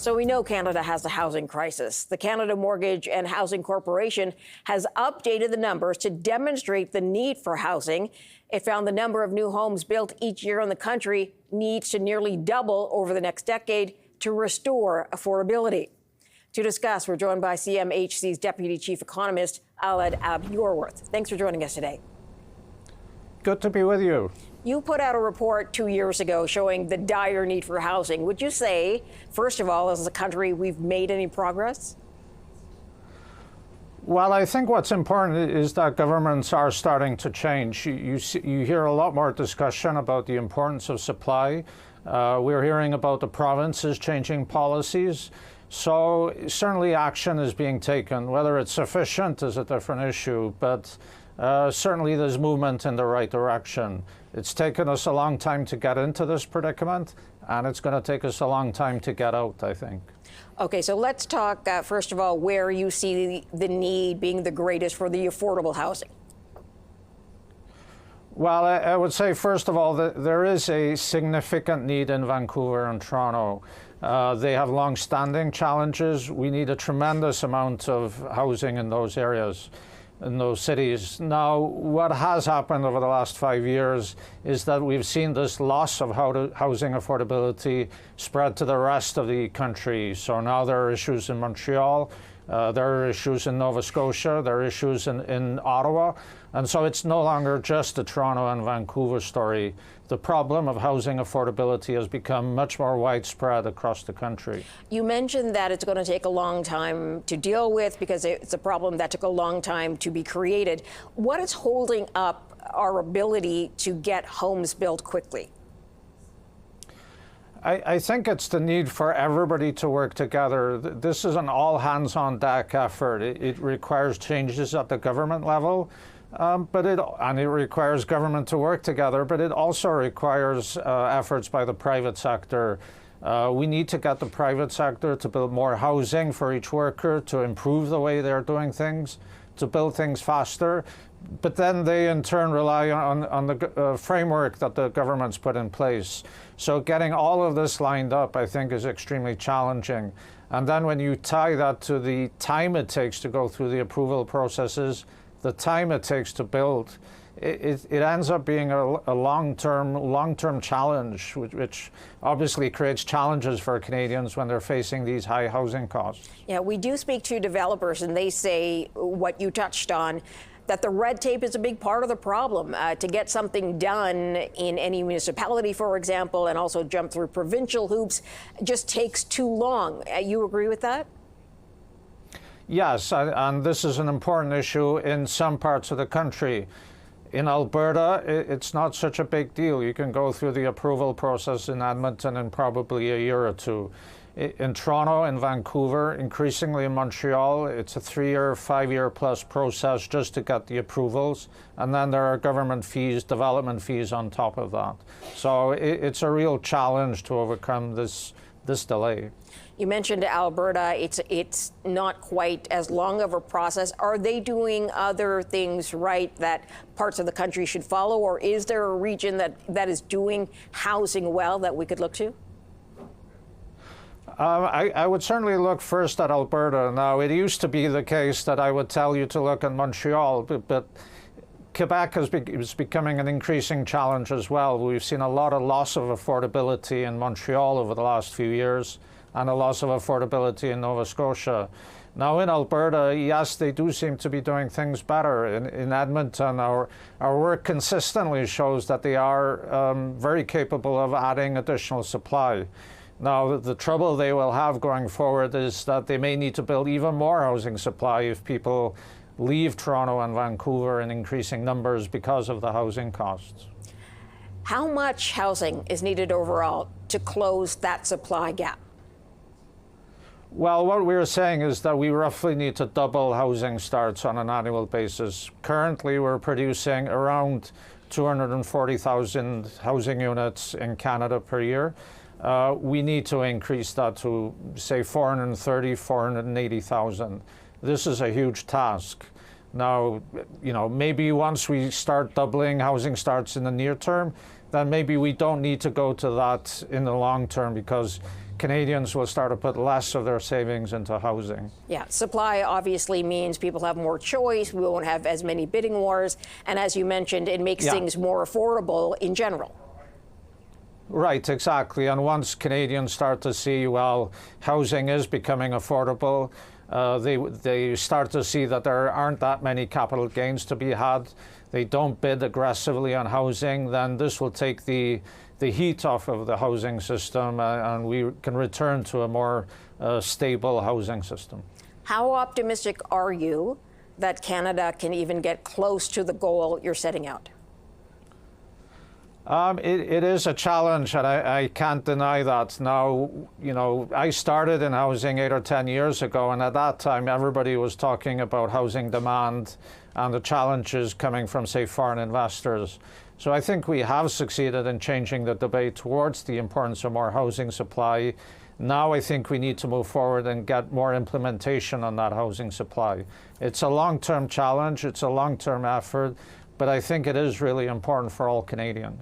So we know Canada has a housing crisis. The Canada Mortgage and Housing Corporation has updated the numbers to demonstrate the need for housing. It found the number of new homes built each year in the country needs to nearly double over the next decade to restore affordability. To discuss, we're joined by CMHC's Deputy Chief Economist, Ab Iorwerth. Thanks for joining us today. Good to be with you. You put out a report 2 years ago showing the dire need for housing. Would you say, first of all, as a country, we've made any progress? Well, I think what's important is that governments are starting to change. You hear a lot more discussion about the importance of supply. We're hearing about the provinces changing policies. So certainly action is being taken. Whether it's sufficient is a different issue, but certainly there's movement in the right direction. It's taken us a long time to get into this predicament, and it's going to take us a long time to get out, I think. Okay, so let's talk, first of all, where you see the need being the greatest for the affordable housing. Well, I would say, first of all, that there is a significant need in Vancouver and Toronto. They have long-standing challenges. We need a tremendous amount of housing in those areas, in those cities. Now, what has happened over the last 5 years is that we've seen this loss of housing affordability spread to the rest of the country. So now there are issues in Montreal, there are issues in Nova Scotia, there are issues in Ottawa. And so it's no longer just a Toronto and Vancouver story. The problem of housing affordability has become much more widespread across the country. You mentioned that it's going to take a long time to deal with because it's a problem that took a long time to be created. What is holding up our ability to get homes built quickly? I think it's the need for everybody to work together. This is an all-hands-on-deck effort. It requires changes at the government level. And it requires government to work together, but it also requires efforts by the private sector. We need to get the private sector to build more housing for each worker, to improve the way they're doing things, to build things faster. But then they, in turn, rely on the framework that the government's put in place. So getting all of this lined up, I think, is extremely challenging. And then when you tie that to the time it takes to go through the approval processes, the time it takes to build, it ends up being a long-term challenge, which obviously creates challenges for Canadians when they're facing these high housing costs. Yeah, we do speak to developers, and they say what you touched on, that the red tape is a big part of the problem. To get something done in any municipality, for example, and also jump through provincial hoops, just takes too long. You agree with that? Yes, and this is an important issue in some parts of the country. In Alberta, it's not such a big deal. You can go through the approval process in Edmonton in probably a year or two. In Toronto and Vancouver, increasingly in Montreal, it's a 3-year, 5-year plus process just to get the approvals. And then there are government fees, development fees on top of that. So it's a real challenge to overcome this delay. You mentioned Alberta. It's not quite as long of a process. Are they doing other things right that parts of the country should follow, or is there a region that is doing housing well that we could look to? I would certainly look first at Alberta. Now, it used to be the case that I would tell you to look at Montreal, but Quebec is becoming an increasing challenge as well. We've seen a lot of loss of affordability in Montreal over the last few years, and a loss of affordability in Nova Scotia. Now in Alberta, yes, they do seem to be doing things better. In Edmonton, our work consistently shows that they are very capable of adding additional supply. Now, the trouble they will have going forward is that they may need to build even more housing supply if people leave Toronto and Vancouver in increasing numbers because of the housing costs. How much housing is needed overall to close that supply gap? Well, what we're saying is that we roughly need to double housing starts on an annual basis. Currently, we're producing around 240,000 housing units in Canada per year. We need to increase that to, say, 430,000, 480,000. This is a huge task. Now, maybe once we start doubling housing starts in the near term, then maybe we don't need to go to that in the long term, because Canadians will start to put less of their savings into housing. Yeah, supply obviously means people have more choice. We won't have as many bidding wars. And as you mentioned, it makes things more affordable in general. Right, exactly. And once Canadians start to see, well, housing is becoming affordable, they start to see that there aren't that many capital gains to be had. They don't bid aggressively on housing, then this will take the heat off of the housing system, and we can return to a more stable housing system. How optimistic are you that Canada can even get close to the goal you're setting out? It is a challenge, and I can't deny that. Now, you know, I started in housing 8 or 10 years ago, and at that time, everybody was talking about housing demand and the challenges coming from, say, foreign investors. So I think we have succeeded in changing the debate towards the importance of more housing supply. Now I think we need to move forward and get more implementation on that housing supply. It's a long-term challenge, it's a long-term effort, but I think it is really important for all Canadians.